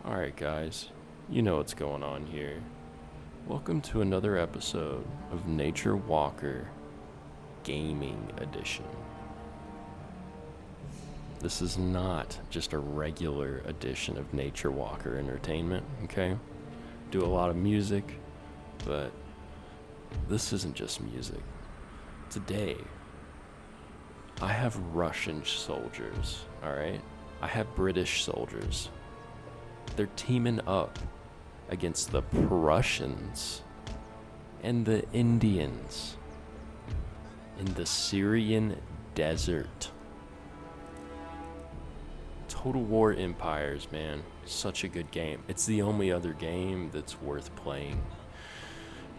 Alright, guys, you know what's going on here. Welcome to another episode of Nature Walker Gaming Edition. This is not just a regular edition of Nature Walker Entertainment, okay? Do a lot of music, but this isn't just music. Today, I have Russian soldiers, alright? I have British soldiers. They're teaming up against the Prussians and the Indians in the Syrian desert. Total War Empires, man. Such a good game. It's the only other game that's worth playing.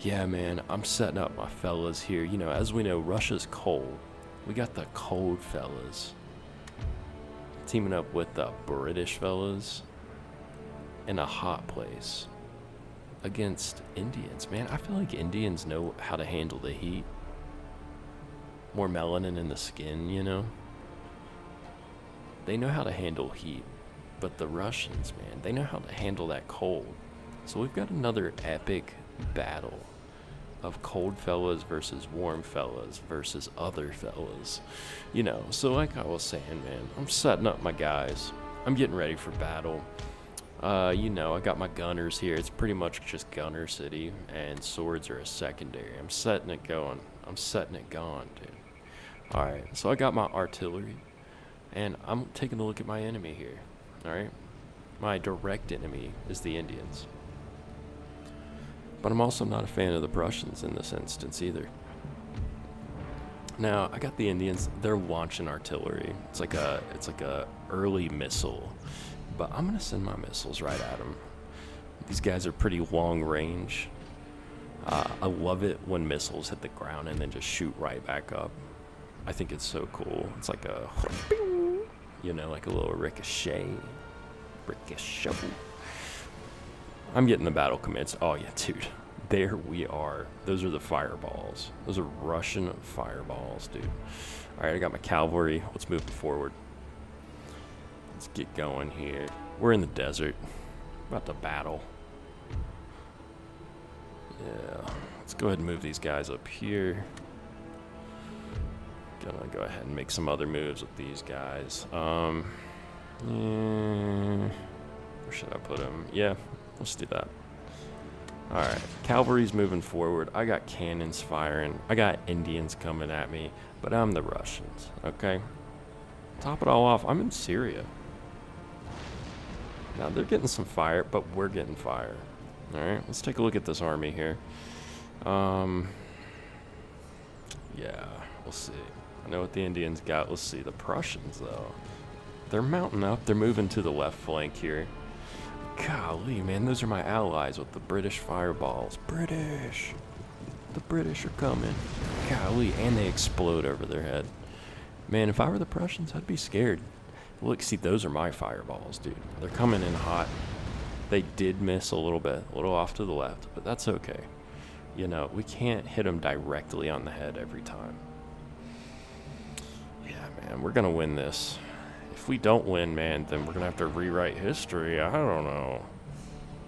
Yeah, man, I'm setting up my fellas here. You know, as we know, Russia's cold. We got the cold fellas teaming up with the British fellas in a hot place against Indians. Man, I feel like Indians know how to handle the heat. More melanin in the skin, you know? They know how to handle heat. But the Russians, man, they know how to handle that cold. So we've got another epic battle of cold fellas versus warm fellas versus other fellas. You know, so like I was saying, man, I'm setting up my guys. I'm getting ready for battle. You know, I got my gunners here. It's pretty much just gunner city, and swords are a secondary. I'm setting it going. I'm setting it going, dude. Alright, so I got my artillery, and I'm taking a look at my enemy here. Alright? My direct enemy is the Indians. But I'm also not a fan of the Prussians in this instance either. Now, I got the Indians. They're launching artillery. It's like a early missile. But I'm going to send my missiles right at them. These guys are pretty long range. I love it when missiles hit the ground and then just shoot right back up. I think it's so cool. It's like a, you know, like a little ricochet. Ricochet. I'm getting the battle commenced. Oh, yeah, dude. There we are. Those are the fireballs. Those are Russian fireballs, dude. All right, I got my cavalry. Let's move forward. Let's get going here. We're in the desert. About to battle. Yeah. Let's go ahead and move these guys up here. Gonna go ahead and make some other moves with these guys. Yeah. Where should I put them? Yeah, let's do that. Alright. Cavalry's moving forward. I got cannons firing. I got Indians coming at me. But I'm the Russians. Okay? Top it all off, I'm in Syria. Now, they're getting some fire, but we're getting fire. Alright, let's take a look at this army here. Yeah, we'll see. I know what the Indians got. Let's see. The Prussians, though. They're mounting up. They're moving to the left flank here. Golly, man, those are my allies with the British fireballs. British! The British are coming. Golly, and they explode over their head. Man, if I were the Prussians, I'd be scared. Look, see, those are my fireballs, dude. They're coming in hot. They did miss a little bit, a little off to the left, but that's okay. You know, we can't hit them directly on the head every time. Yeah, man, we're going to win this. If we don't win, man, then we're going to have to rewrite history. I don't know.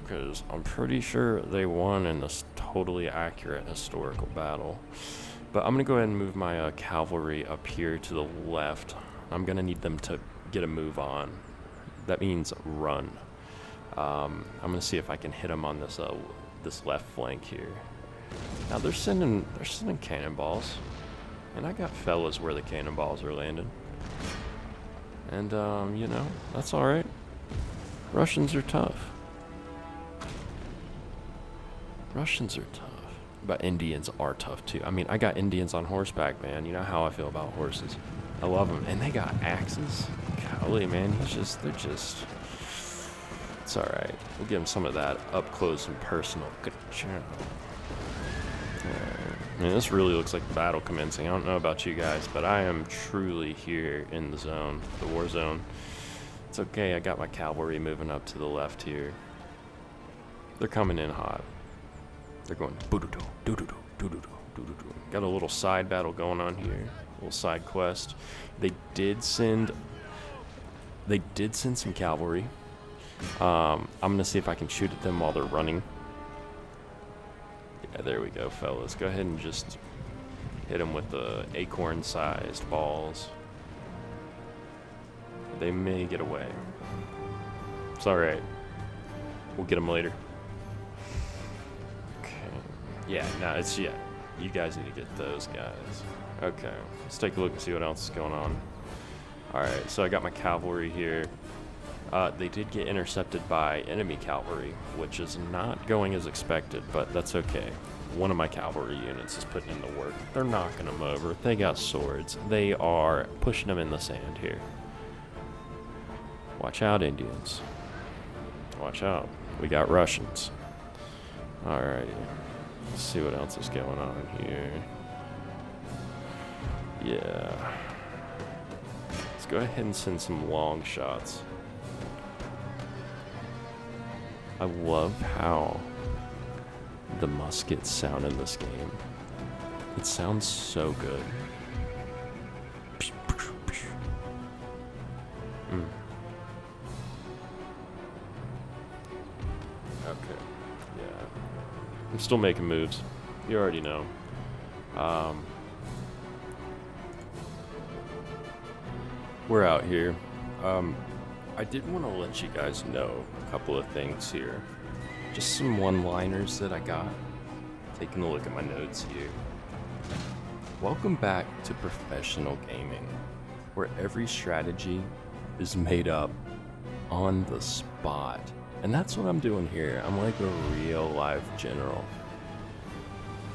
Because I'm pretty sure they won in this totally accurate historical battle. But I'm going to go ahead and move my cavalry up here to the left. I'm going to need them to get a move on. That means run. I'm going to see if I can hit them on this this left flank here. Now they're sending cannonballs. And I got fellas where the cannonballs are landing. And, you know, that's alright. Russians are tough. Russians are tough. But Indians are tough, too. I mean, I got Indians on horseback, man. You know how I feel about horses. I love them. And they got axes. Golly, man. They're just... It's alright. We'll give them some of that up close and personal. Good job. I mean, this really looks like the battle commencing. I don't know about you guys, but I am truly here in the zone, the war zone. It's okay, I got my cavalry moving up to the left here. They're coming in hot. They're going doo-doo-doo, doo-doo-doo, doo-doo-doo, doo-doo-doo. Got a little side battle going on here, a little side quest. They did send some cavalry. I'm gonna see if I can shoot at them while they're running. Yeah, there we go, fellas. Go ahead and just hit them with the acorn-sized balls. They may get away. It's alright. We'll get them later. Okay. Yeah, no, yeah. You guys need to get those guys. Okay. Let's take a look and see what else is going on. Alright, so I got my cavalry here. They did get intercepted by enemy cavalry, which is not going as expected, but that's okay. One of my cavalry units is putting in the work. They're knocking them over. They got swords. They are pushing them in the sand here. Watch out, Indians. Watch out. We got Russians. Alrighty. Let's see what else is going on here. Yeah. Let's go ahead and send some long shots. I love how the muskets sound in this game. It sounds so good. Okay, yeah. I'm still making moves. You already know. We're out here. I did want to let you guys know a couple of things here. Just some one-liners that I got. Taking a look at my notes here. Welcome back to professional gaming, where every strategy is made up on the spot. And that's what I'm doing here. I'm like a real life general.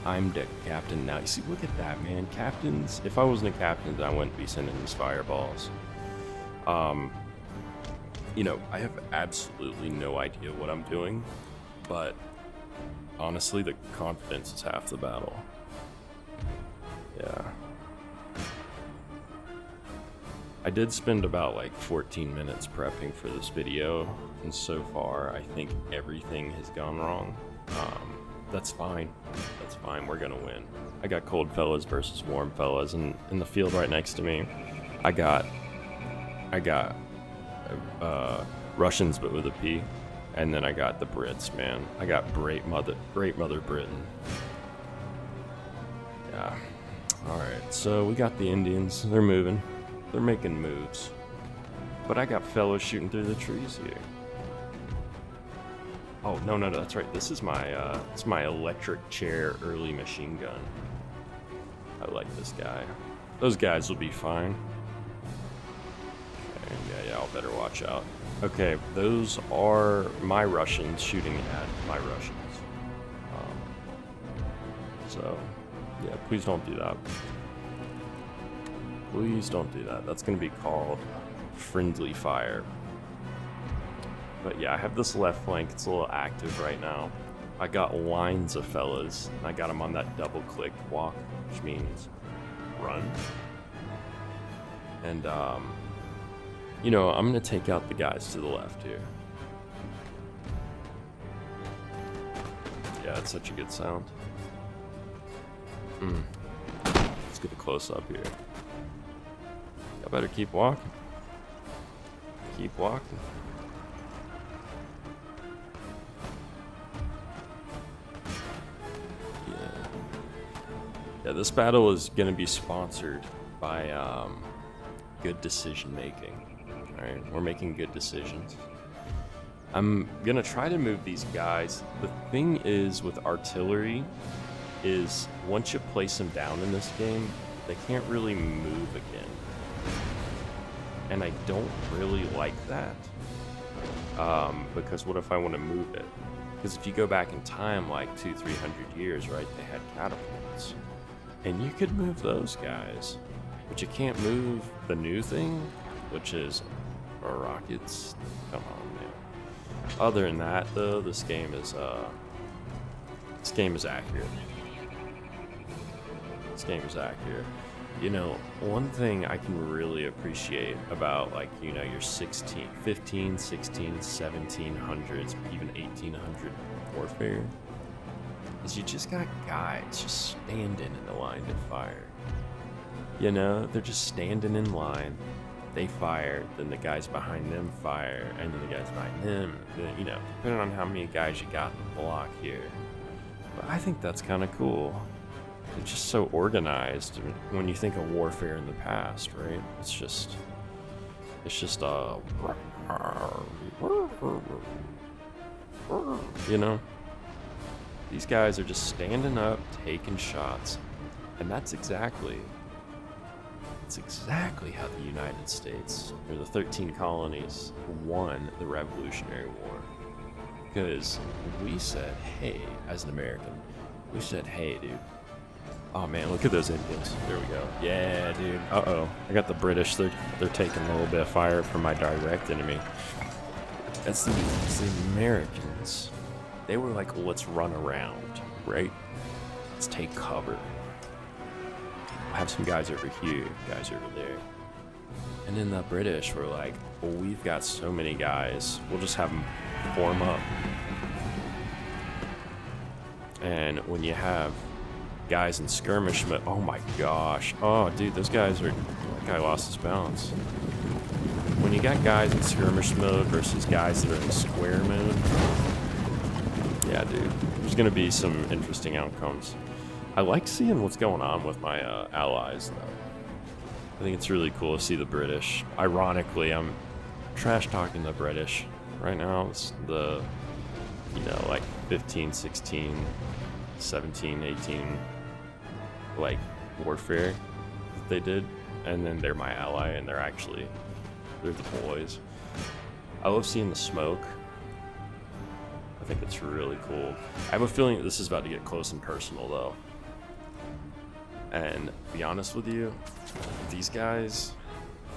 I'm the captain now. You see, look at that, man. Captains, if I wasn't a captain, I wouldn't be sending these fireballs. You know, I have absolutely no idea what I'm doing, but honestly, the confidence is half the battle. Yeah. I did spend about like 14 minutes prepping for this video, and so far, I think everything has gone wrong. That's fine. That's fine. We're gonna win. I got cold fellas versus warm fellas, and in the field right next to me, I got Russians, but with a P, and then I got the Brits, man. I got Great Mother Britain. Yeah. All right. So we got the Indians. They're moving. They're making moves. But I got fellows shooting through the trees here. Oh no, that's right. This is my electric chair early machine gun. I like this guy. Those guys will be fine. Yeah, I'll better watch out. Okay, those are my Russians shooting at my Russians. So, yeah, please don't do that. Please don't do that. That's going to be called friendly fire. But yeah, I have this left flank. It's a little active right now. I got lines of fellas, and I got them on that double-click walk, which means run. And, you know, I'm going to take out the guys to the left here. Yeah, it's such a good sound. Let's get a close-up here. I better keep walking. Keep walking. Yeah, this battle is going to be sponsored by good decision making. Alright, we're making good decisions. I'm going to try to move these guys. The thing is with artillery is once you place them down in this game, they can't really move again. And I don't really like that. Because what if I want to move it? Because if you go back in time like 200-300 years, right, they had catapults. And you could move those guys, but you can't move the new thing, which is rockets. Come on, man. Other than that, though, this game is accurate. This game is accurate. You know, one thing I can really appreciate about, like, you know, your 15, 16, 1700s, even 1800 warfare is you just got guys just standing in the line to fire. You know, they're just standing in line. They fire, then the guys behind them fire, and then the guys behind them, then, you know, depending on how many guys you got in the block here. But I think that's kind of cool. It's just so organized when you think of warfare in the past, right? It's just you know, these guys are just standing up, taking shots, and that's exactly how the United States, or the 13 colonies, won the Revolutionary War. Because we said, hey, as an American, we said, hey, dude. Oh man, look at those Indians. There we go. Yeah, dude. Uh-oh. I got the British. They're taking a little bit of fire from my direct enemy. It's the Americans. They were like, let's run around, right? Let's take cover. I have some guys over here, guys over there. And then the British were like, well, we've got so many guys, we'll just have them form up. And when you have guys in skirmish mode, oh my gosh. Oh, dude, those guys are, that guy lost his balance. When you got guys in skirmish mode versus guys that are in square mode, yeah, dude, there's gonna be some interesting outcomes. I like seeing what's going on with my allies, though. I think it's really cool to see the British. Ironically, I'm trash talking the British right now. It's the, you know, like 15, 16, 17, 18, like, warfare that they did. And then they're my ally, and they're the boys. I love seeing the smoke. I think it's really cool. I have a feeling that this is about to get close and personal, though. And to be honest with you, these guys,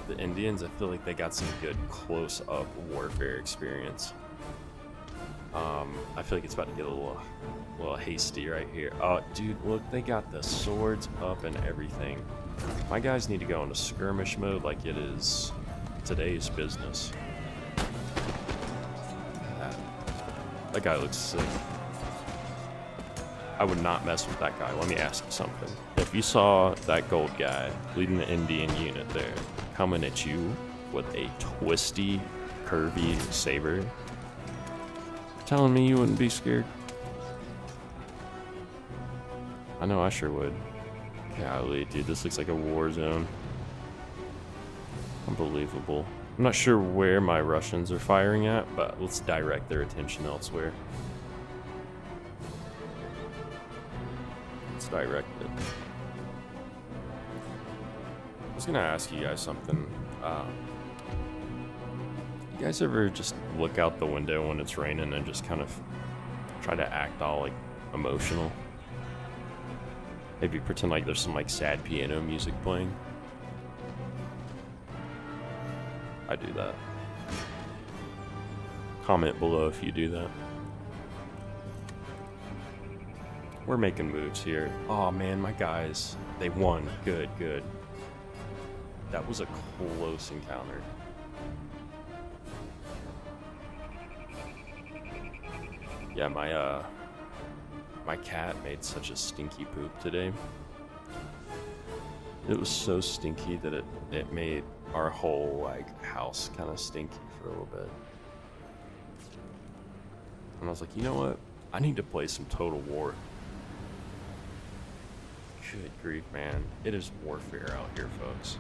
the Indians, I feel like they got some good close-up warfare experience. I feel like it's about to get a little hasty right here. Oh, dude, look, they got the swords up and everything. My guys need to go into skirmish mode like it is today's business. That guy looks sick. I would not mess with that guy. Let me ask you something. If you saw that gold guy leading the Indian unit there coming at you with a twisty, curvy saber, telling me you wouldn't be scared? I know I sure would. Golly, dude, this looks like a war zone. Unbelievable. I'm not sure where my Russians are firing at, but let's direct their attention elsewhere. Let's direct it. I was gonna ask you guys something. You guys ever just look out the window when it's raining and just kind of try to act all like emotional? Maybe pretend like there's some like sad piano music playing. I do that. Comment below if you do that. We're making moves here. Oh man, my guys, they won. Good, good. That was a close encounter. Yeah, my cat made such a stinky poop today. It was so stinky that it made our whole like house kind of stinky for a little bit. And I was like, you know what? I need to play some Total War. Good grief, man. It is warfare out here, folks.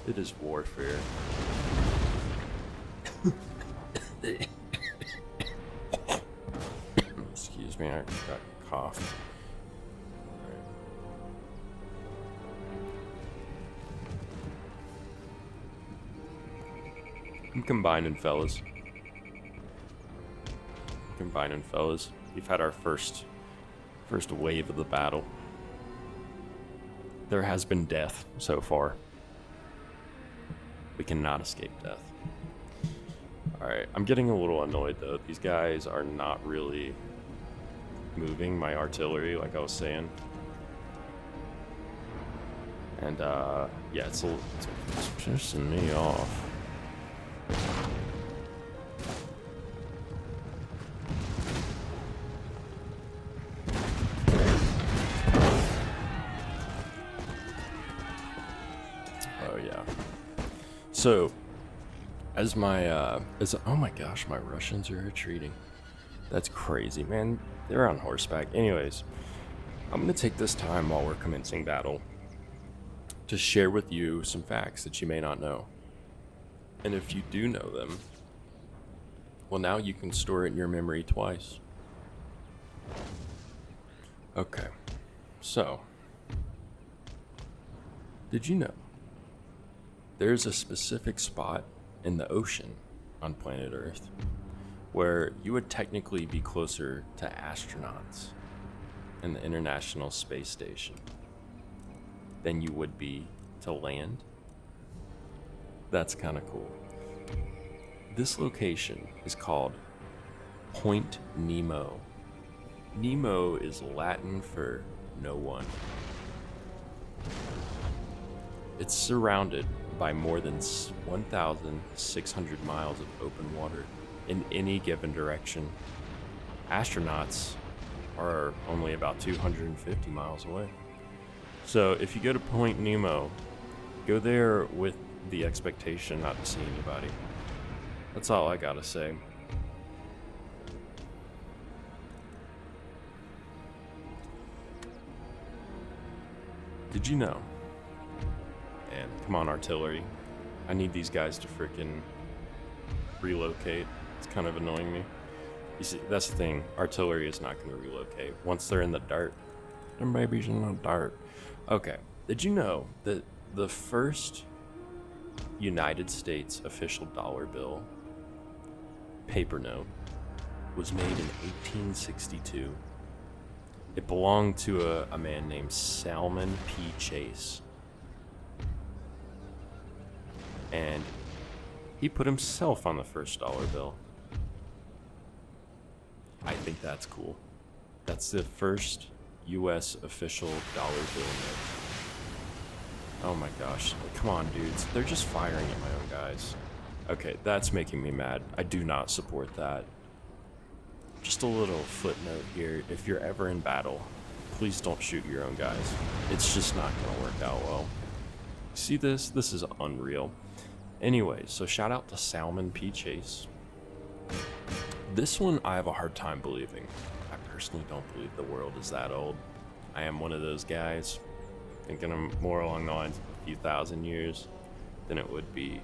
It is warfare. Excuse me, I got coughed. I'm combining, fellas. We've had our first wave of the battle. There has been death so far. We cannot escape death. Alright, I'm getting a little annoyed though. These guys are not really moving my artillery like I was saying. And yeah, it's pissing me off. So, oh my gosh, my Russians are retreating. That's crazy, man. They're on horseback. Anyways, I'm going to take this time while we're commencing battle to share with you some facts that you may not know. And if you do know them, well, now you can store it in your memory twice. Okay, so, did you know there's a specific spot in the ocean on planet Earth where you would technically be closer to astronauts in the International Space Station than you would be to land? That's kind of cool. This location is called Point Nemo. Nemo is Latin for no one. It's surrounded by more than 1,600 miles of open water in any given direction. Astronauts are only about 250 miles away. So if you go to Point Nemo, go there with the expectation not to see anybody. That's all I gotta say. Did you know? And come on, artillery. I need these guys to freaking relocate. It's kind of annoying me. You see, that's the thing. Artillery is not going to relocate. Once they're in the dirt, their babies in the dirt. Okay. Did you know that the first United States official dollar bill, paper note, was made in 1862? It belonged to a man named Salmon P. Chase. And he put himself on the first dollar bill. I think that's cool. That's the first U.S. official dollar bill note. Oh my gosh. Come on, dudes. They're just firing at my own guys. Okay, that's making me mad. I do not support that. Just a little footnote here. If you're ever in battle, please don't shoot your own guys. It's just not going to work out well. See this? This is unreal. Anyway, so shout out to Salmon P. Chase. This one I have a hard time believing. I personally don't believe the world is that old. I am one of those guys thinking I'm more along the lines of a few thousand years than it would be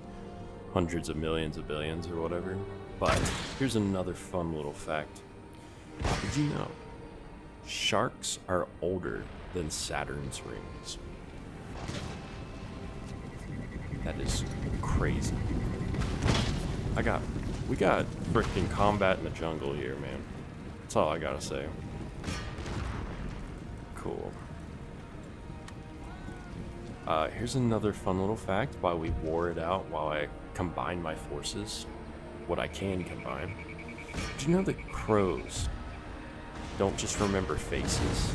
hundreds of millions of billions or whatever. But here's another fun little fact. Did you know sharks are older than Saturn's rings? That is crazy. We got freaking combat in the jungle here, man. That's all I gotta say. Cool. Here's another fun little fact while we war it out, while I combine my forces. What I can combine. Did you know that crows don't just remember faces,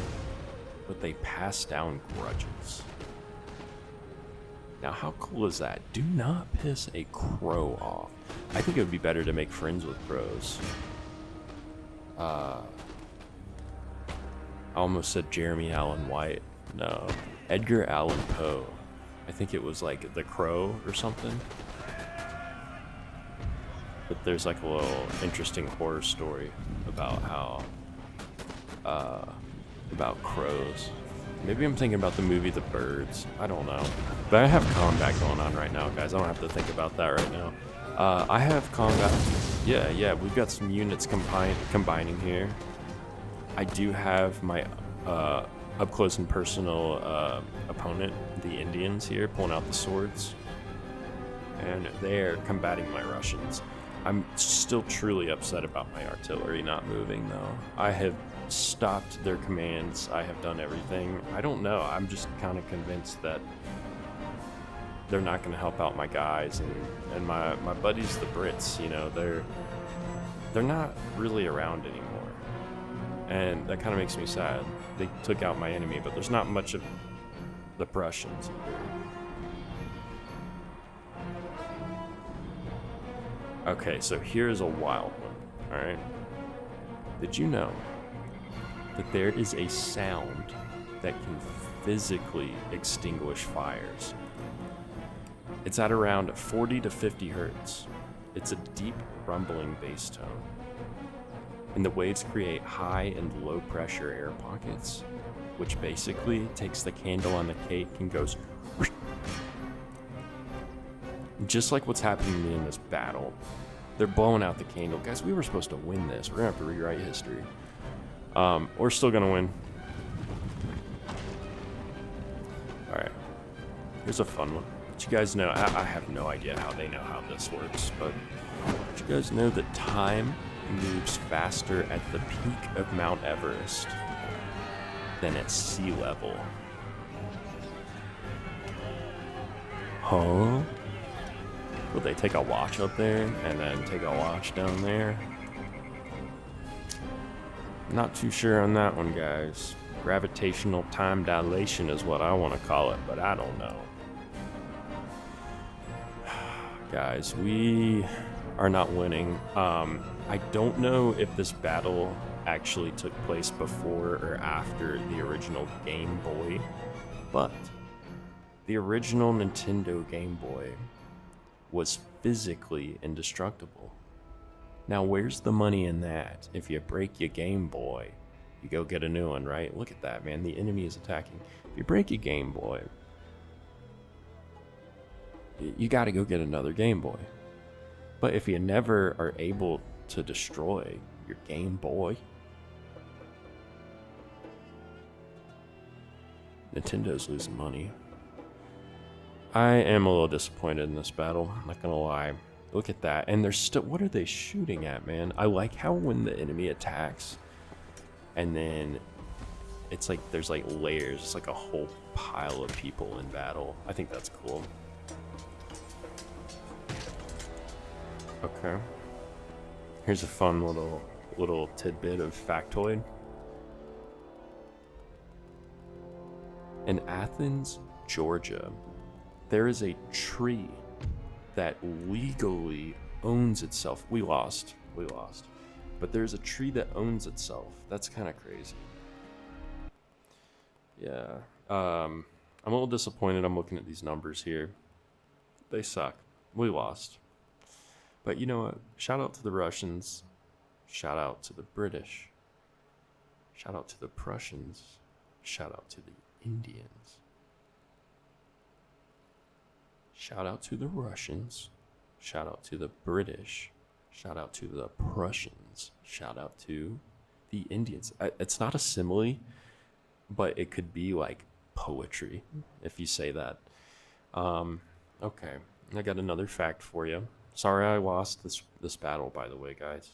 but they pass down grudges? Now, how cool is that? Do not piss a crow off. I think it would be better to make friends with crows. I almost said Jeremy Allen White. No, Edgar Allan Poe. I think it was like The Crow or something. But there's like a little interesting horror story about how, about crows. Maybe I'm thinking about the movie The Birds. I don't know. But I have combat going on right now, guys. I don't have to think about that right now. I have combat. Yeah, we've got some units combining here. I do have my up close and personal opponent, the Indians here, pulling out the swords. And they're combating my Russians. I'm still truly upset about my artillery not moving, though. I have stopped their commands. I have done everything. I don't know. I'm just kind of convinced that they're not going to help out my guys. And my buddies, the Brits, you know, they're not really around anymore. And that kind of makes me sad. They took out my enemy, but there's not much of the Prussians either. Okay, so here's a wild one, alright? Did you know that there is a sound that can physically extinguish fires? It's at around 40 to 50 hertz. It's a deep, rumbling bass tone. And the waves create high and low pressure air pockets, which basically takes the candle on the cake and goes whoosh. Just like what's happening to me in this battle. They're blowing out the candle. Guys, we were supposed to win this. We're going to have to rewrite history. We're still going to win. Alright. Here's a fun one. Did you guys know, I have no idea how they know how this works, but did you guys know that time moves faster at the peak of Mount Everest than at sea level? Huh? Will they take a watch up there and then take a watch down there? Not too sure on that one, guys. Gravitational time dilation is what I want to call it, but I don't know. Guys, we are not winning. I don't know if this battle actually took place before or after the original Game Boy, but the original Nintendo Game Boy was physically indestructible. Now, where's the money in that? If you break your Game Boy, you go get a new one, right? Look at that, man. The enemy is attacking. If you break your Game Boy, you got to go get another Game Boy. But if you never are able to destroy your Game Boy, Nintendo's losing money. I am a little disappointed in this battle, I'm not gonna lie. Look at that, and they're still, what are they shooting at, man? I like how when the enemy attacks, and then it's like there's like layers, it's like a whole pile of people in battle. I think that's cool. Okay. Here's a fun little tidbit of factoid. In Athens, Georgia, there is a tree that legally owns itself. We lost. But there's a tree that owns itself. That's kind of crazy. Yeah. I'm a little disappointed. I'm looking at these numbers here. They suck. We lost. But you know what? Shout out to the Russians. Shout out to the British. Shout out to the Prussians. Shout out to the Indians. Shout out to the Russians. Shout out to the British. Shout out to the Prussians. Shout out to the Indians. It's not a simile, but it could be like poetry if you say that. Okay, I got another fact for you. Sorry I lost this battle, by the way, guys.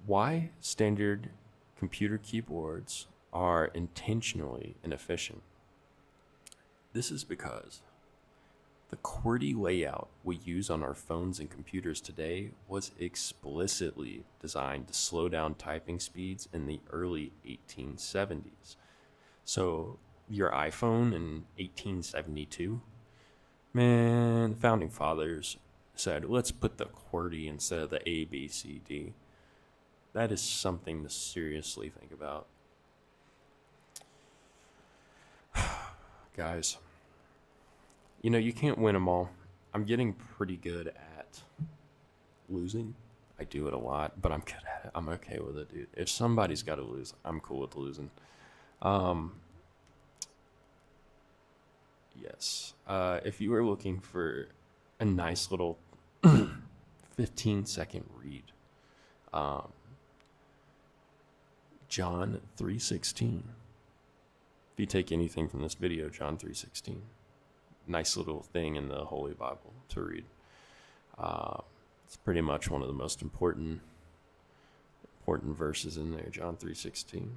Why standard computer keyboards are intentionally inefficient? This is because the QWERTY layout we use on our phones and computers today was explicitly designed to slow down typing speeds in the early 1870s. So your iPhone in 1872, man, the founding fathers said, let's put the QWERTY instead of the A, B, C, D. That is something to seriously think about. Guys, you know, you can't win them all. I'm getting pretty good at losing. I do it a lot, but I'm good at it. I'm okay with it, dude. If somebody's got to lose, I'm cool with losing. Yes. If you were looking for a nice little 15-second read, John 3:16. If you take anything from this video, John 3:16. Nice little thing in the Holy Bible to read. It's pretty much one of the most important verses in there, John 3:16.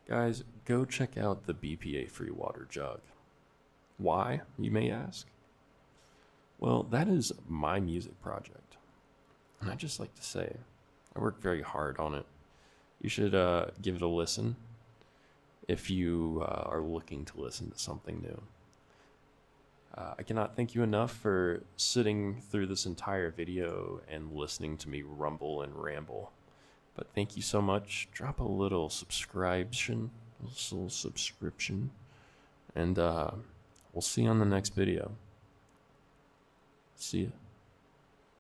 Guys, go check out the BPA free water jug. Why, you may ask? Well, that is my music project. And I just like to say, I work very hard on it. You should give it a listen if you are looking to listen to something new. I cannot thank you enough for sitting through this entire video and listening to me rumble and ramble. But thank you so much. Drop a little subscription, and We'll see you on the next video. See ya.